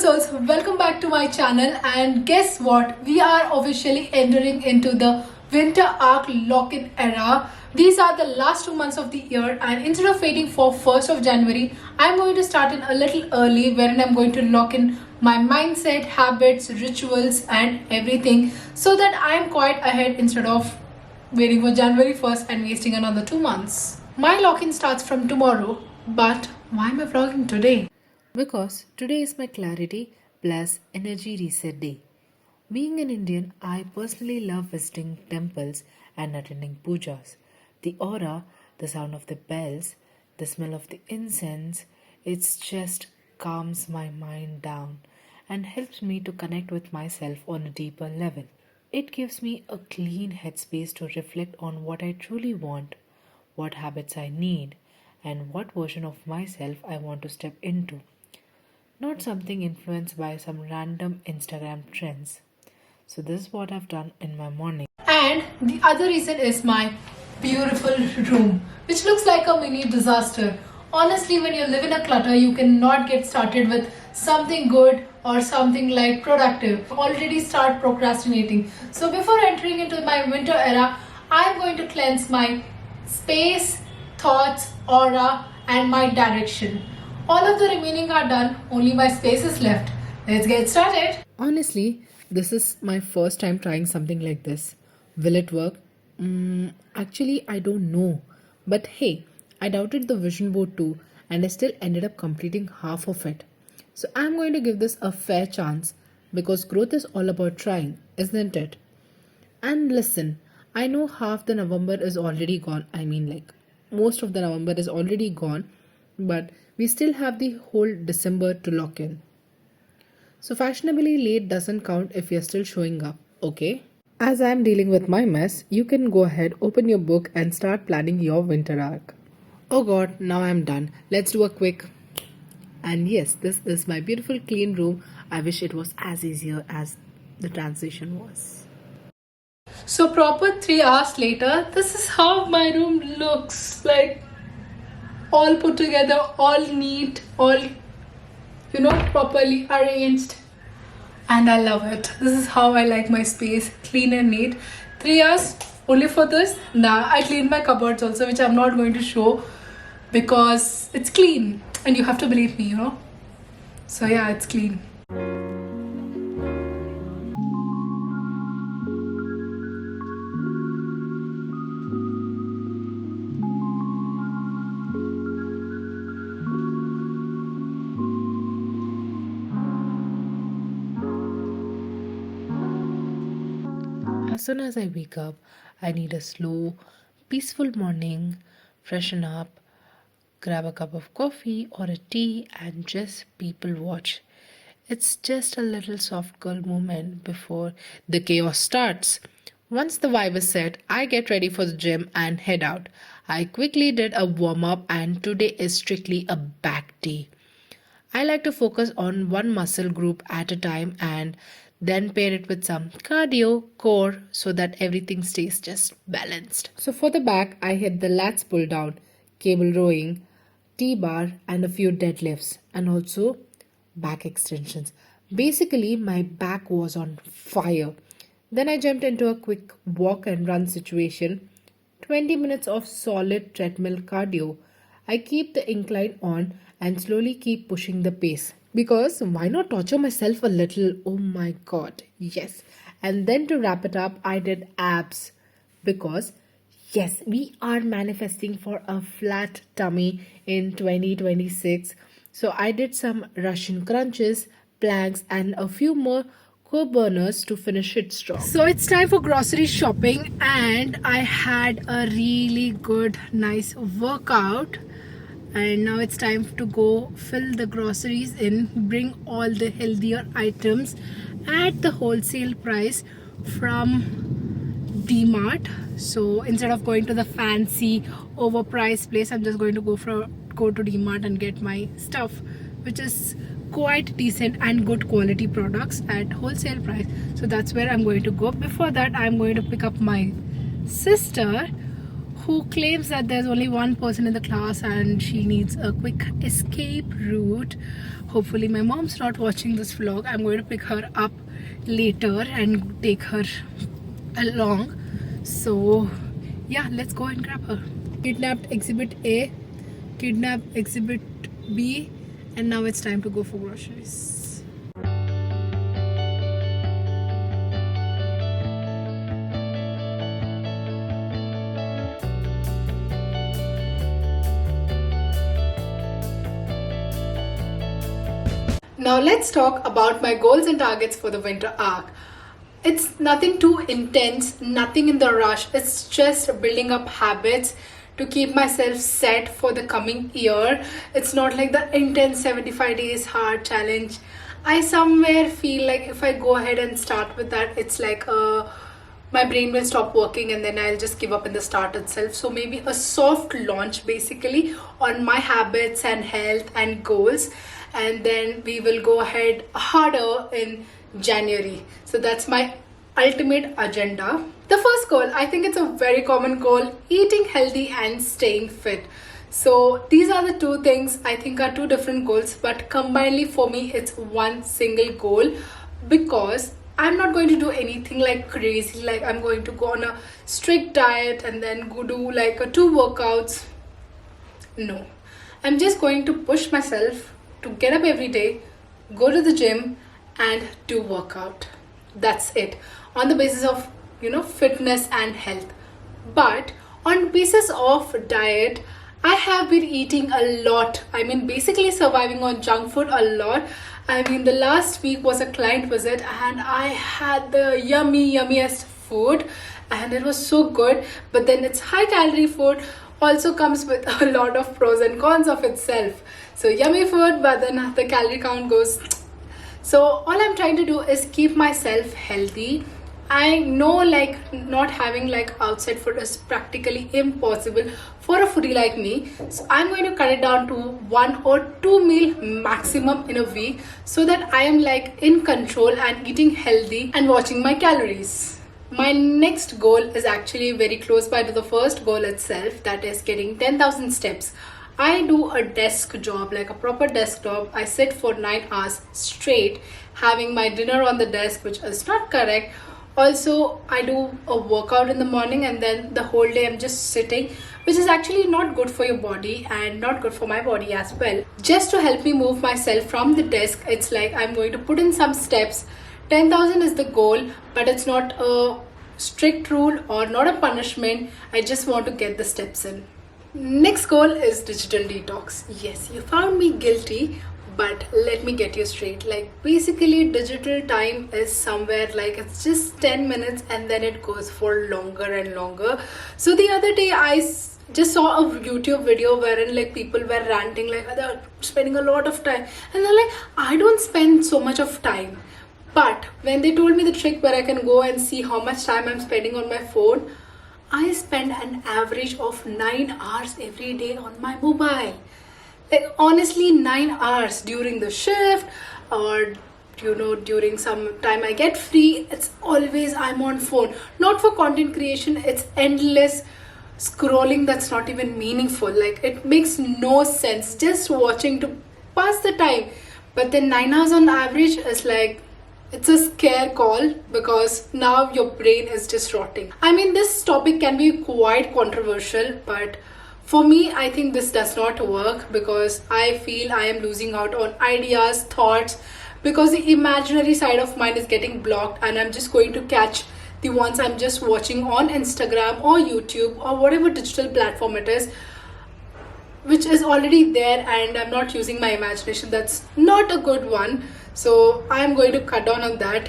souls, welcome back to my channel. And guess what? We are officially entering into the winter arc lock-in era. These are the last 2 months of the year, and instead of waiting for 1st of January, I'm going to start in a little early, wherein I'm going to lock in my mindset, habits, rituals, and everything, so that I'm quite ahead instead of waiting for January 1st and wasting another 2 months. My lock-in starts from tomorrow, but why am I vlogging today? Because today is my clarity plus energy reset day. Being an Indian, I personally love visiting temples and attending pujas. The aura, the sound of the bells, the smell of the incense, it just calms my mind down and helps me to connect with myself on a deeper level. It gives me a clean headspace to reflect on what I truly want, what habits I need, and what version of myself I want to step into, not something influenced by some random Instagram trends. So, this is what I've done in my morning. And the other reason is my beautiful room, which looks like a mini disaster. Honestly, when you live in a clutter, you cannot get started with something good or something like productive. Already start procrastinating. So before entering into my winter era, I'm going to cleanse my space, thoughts, aura, and my direction. All of the remaining are done, only my space is left. Let's get started. Honestly, this is my first time trying something like this. Will it work? Actually, I don't know. But hey, I doubted the vision board too, and I still ended up completing half of it. So I'm going to give this a fair chance because growth is all about trying, isn't it? And listen, I know half the November is already gone. I mean, like, most of the November is already gone, but we still have the whole December to lock in. So, fashionably late doesn't count if you're still showing up, okay? As I'm dealing with my mess, you can go ahead, open your book, and start planning your winter arc. Oh god, now I'm done. Let's do a quick. And yes, this is my beautiful clean room. I wish it was as easier as the transition was. So proper 3 hours later, this is how my room looks like, all put together, all neat, all properly arranged, and I love it. This is how I like my space, clean and neat. 3 hours only for this. Nah, I cleaned my cupboards also, which I'm not going to show because it's clean and you have to believe me. So yeah, it's clean. As soon as I wake up, I need a slow, peaceful morning, freshen up, grab a cup of coffee or a tea, and just people watch. It's just a little soft girl moment before the chaos starts. Once the vibe is set, I get ready for the gym and head out. I quickly did a warm up, and today is strictly a back day. I like to focus on one muscle group at a time and then pair it with some cardio, core, so that everything stays just balanced. So for the back, I hit the lats pull down, cable rowing, T-bar, and a few deadlifts, and also back extensions. Basically, my back was on fire. Then I jumped into a quick walk and run situation. 20 minutes of solid treadmill cardio. I keep the incline on and slowly keep pushing the pace. Because why not torture myself a little? Oh my god, yes. And then to wrap it up, I did abs. Because yes, we are manifesting for a flat tummy in 2026. So I did some Russian crunches, planks, and a few more core burners to finish it strong. So it's time for grocery shopping, and I had a really good, nice workout. And now it's time to go fill the groceries in, bring all the healthier items at the wholesale price from DMart. So instead of going to the fancy overpriced place, I'm just going to go to DMart and get my stuff, which is quite decent and good quality products at wholesale price. So that's where I'm going to go. Before that, I'm going to pick up my sister, who claims that there's only one person in the class and she needs a quick escape route. Hopefully my mom's not watching this vlog. I'm going to pick her up later and take her along. So yeah, let's go and grab her. Kidnapped exhibit A, kidnapped exhibit B, and now it's time to go for groceries. Now let's talk about my goals and targets for the winter arc. It's nothing too intense, nothing in the rush. It's just building up habits to keep myself set for the coming year. It's not like the intense 75 days hard challenge. I somewhere feel like if I go ahead and start with that, it's like my brain will stop working and then I'll just give up in the start itself. So maybe a soft launch basically on my habits and health and goals, and then we will go ahead harder in January. So that's my ultimate agenda. The first goal, I think it's a very common goal, eating healthy and staying fit. So these are the two things I think are two different goals, but combinedly for me it's one single goal, because I'm not going to do anything like crazy, like I'm going to go on a strict diet and then go do like 2 workouts. No, I'm just going to push myself to get up every day, go to the gym and do workout. That's it, on the basis of fitness and health. But on basis of diet, I have been eating a lot. I mean, basically surviving on junk food a lot. I mean, the last week was a client visit and I had the yummiest food and it was so good. But then it's high calorie food, also comes with a lot of pros and cons of itself. So yummy food, but then the calorie count goes. So all I'm trying to do is keep myself healthy. I know like not having like outside food is practically impossible for a foodie like me. So I'm going to cut it down to 1 or 2 meal maximum in a week, so that I am like in control and eating healthy and watching my calories. My next goal is actually very close by to the first goal itself, that is getting 10,000 steps. I do a desk job, like a proper desk job. I sit for 9 hours straight, having my dinner on the desk, which is not correct. Also, I do a workout in the morning and then the whole day I'm just sitting, which is actually not good for your body and not good for my body as well. Just to help me move myself from the desk, it's like I'm going to put in some steps. 10,000 is the goal, but it's not a strict rule or not a punishment. I just want to get the steps in. Next goal is digital detox. Yes, you found me guilty, but let me get you straight. Like basically digital time is somewhere like it's just 10 minutes and then it goes for longer and longer. So the other day I just saw a YouTube video wherein like people were ranting like they're spending a lot of time, and they're like, I don't spend so much of time. But when they told me the trick where I can go and see how much time I'm spending on my phone, I spend an average of 9 hours every day on my mobile. Like honestly, 9 hours during the shift or during some time I get free. It's always I'm on phone. Not for content creation, it's endless scrolling that's not even meaningful. Like it makes no sense, just watching to pass the time. But then 9 hours on average is like, it's a scare call, because now your brain is just rotting. I mean, this topic can be quite controversial, but for me, I think this does not work, because I feel I am losing out on ideas, thoughts, because the imaginary side of mine is getting blocked and I'm just going to catch the ones I'm just watching on Instagram or YouTube or whatever digital platform it is, which is already there, and I'm not using my imagination. That's not a good one. So I'm going to cut down on that.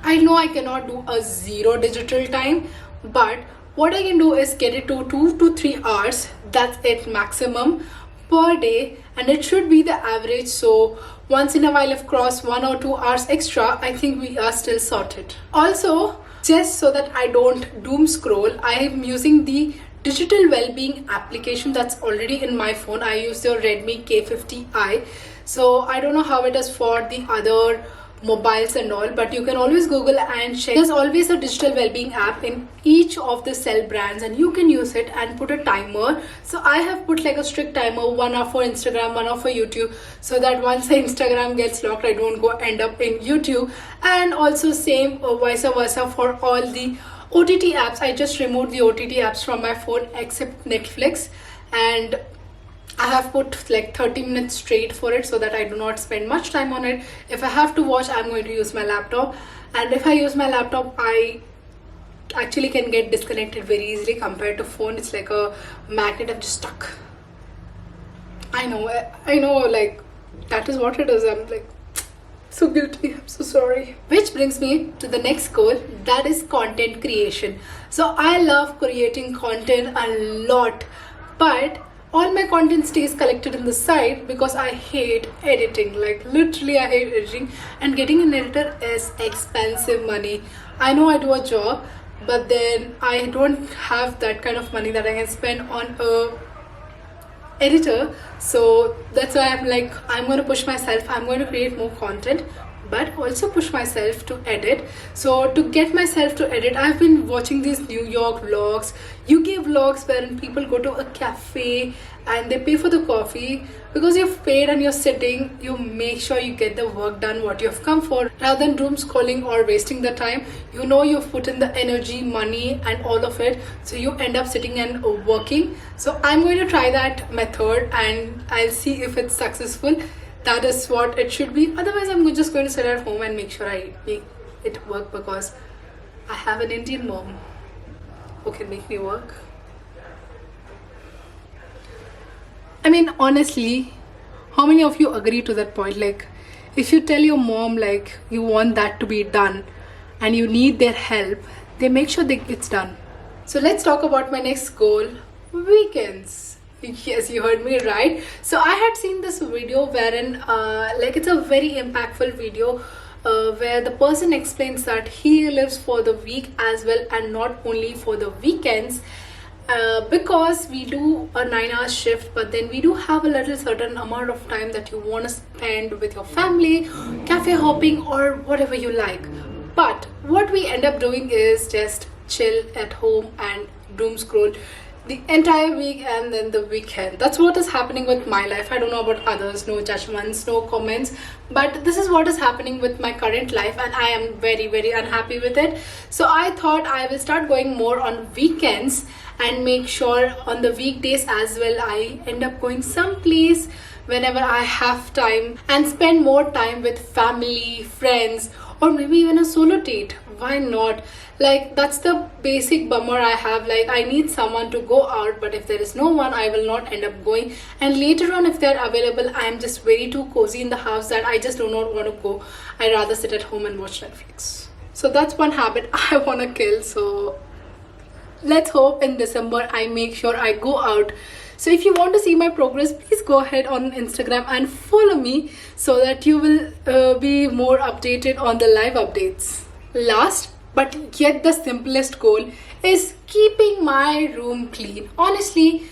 I know I cannot do a 0 digital time, but what I can do is get it to 2 to 3 hours. That's it maximum per day, and it should be the average. So once in a while if cross 1 or 2 hours extra, I think we are still sorted. Also, just so that I don't doom scroll, I am using the digital well-being application that's already in my phone. I use the Redmi K50i. So I don't know how it is for the other mobiles and all, but you can always Google and check. There's always a digital well-being app in each of the cell brands, and you can use it and put a timer. So I have put like a strict timer, 1 hour for Instagram, 1 hour for YouTube, so that once the Instagram gets locked, I don't go end up in YouTube. And also same vice versa for all the OTT apps. I just removed the OTT apps from my phone except Netflix, and I have put like 30 minutes straight for it so that I do not spend much time on it. If I have to watch, I'm going to use my laptop, and if I use my laptop, I actually can get disconnected very easily compared to phone. It's like a magnet. I'm just stuck. I know, like that is what it is. I'm like so guilty. I'm so sorry. Which brings me to the next goal, that is content creation. So I love creating content a lot, but all my content stays collected in the site because I hate editing. Like literally I hate editing, and getting an editor is expensive money. I know I do a job, but then I don't have that kind of money that I can spend on a editor. So that's why I'm like, I'm going to push myself. I'm going to create more content, but also push myself to edit. So to get myself to edit, I've been watching these New York vlogs, UK vlogs, wherein people go to a cafe and they pay for the coffee. Because you've paid and you're sitting, you make sure you get the work done what you've come for, rather than doom scrolling or wasting the time. You know you've put in the energy, money and all of it, so you end up sitting and working. So I'm going to try that method and I'll see if it's successful. That is what it should be. Otherwise I'm just going to sit at home and make sure I make it work, because I have an Indian mom who can make me work. I mean, honestly, how many of you agree to that point? Like, if you tell your mom like you want that to be done and you need their help, they make sure that it's done. So let's talk about my next goal, weekends. Yes, you heard me right. So I had seen this video wherein like it's a very impactful video where the person explains that he lives for the week as well and not only for the weekends. Because we do a 9-hour shift, but then we do have a little certain amount of time that you want to spend with your family, cafe hopping or whatever you like. But what we end up doing is just chill at home and doom scroll the entire week and then the weekend. That's what is happening with my life. I don't know about others, no judgments, no comments, but this is what is happening with my current life and I am very, very unhappy with it. So I thought I will start going more on weekends and make sure on the weekdays as well I end up going someplace whenever I have time and spend more time with family, friends, or maybe even a solo date. Why not? Like, that's the basic bummer I have. Like, I need someone to go out, but if there is no one, I will not end up going. And later on, if they're available, I am just very too cozy in the house that I just do not want to go. I rather sit at home and watch Netflix. So that's one habit I want to kill. So let's hope in December I make sure I go out. So if you want to see my progress, please go ahead on Instagram and follow me so that you will be more updated on the live updates. Last but yet the simplest goal is keeping my room clean. Honestly,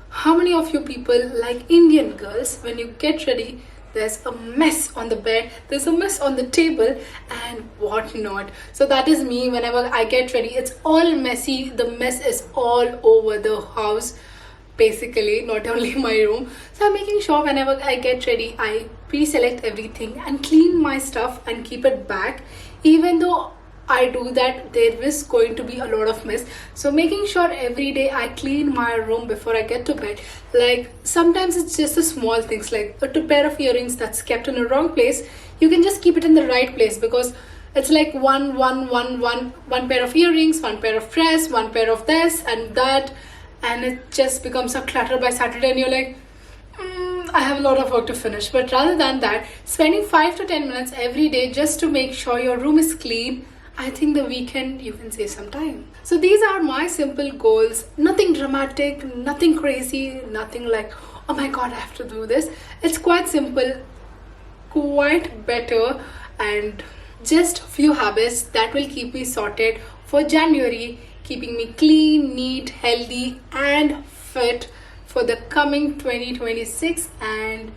how many of you people like Indian girls, when you get ready, there's a mess on the bed, there's a mess on the table and whatnot. So that is me. Whenever I get ready, it's all messy. The mess is all over the house, basically, not only my room. So I'm making sure whenever I get ready, I pre-select everything and clean my stuff and keep it back. Even though I do that, there is going to be a lot of mess. So making sure every day I clean my room before I get to bed. Like, sometimes it's just the small things, like a pair of earrings that's kept in a wrong place. You can just keep it in the right place, because it's like one pair of earrings, one pair of dress, one pair of this and that, and it just becomes a clutter by Saturday and you're like, I have a lot of work to finish. But rather than that, spending 5 to 10 minutes every day just to make sure your room is clean, I think the weekend you can save some time. So these are my simple goals. Nothing dramatic, nothing crazy, nothing like, oh my god, I have to do this. It's quite simple, quite better, and just few habits that will keep me sorted for January, keeping me clean, neat, healthy and fit for the coming 2026 and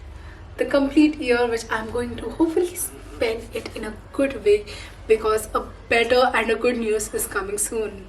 the complete year, which I'm going to hopefully spend it in a good way, because a better and a good news is coming soon.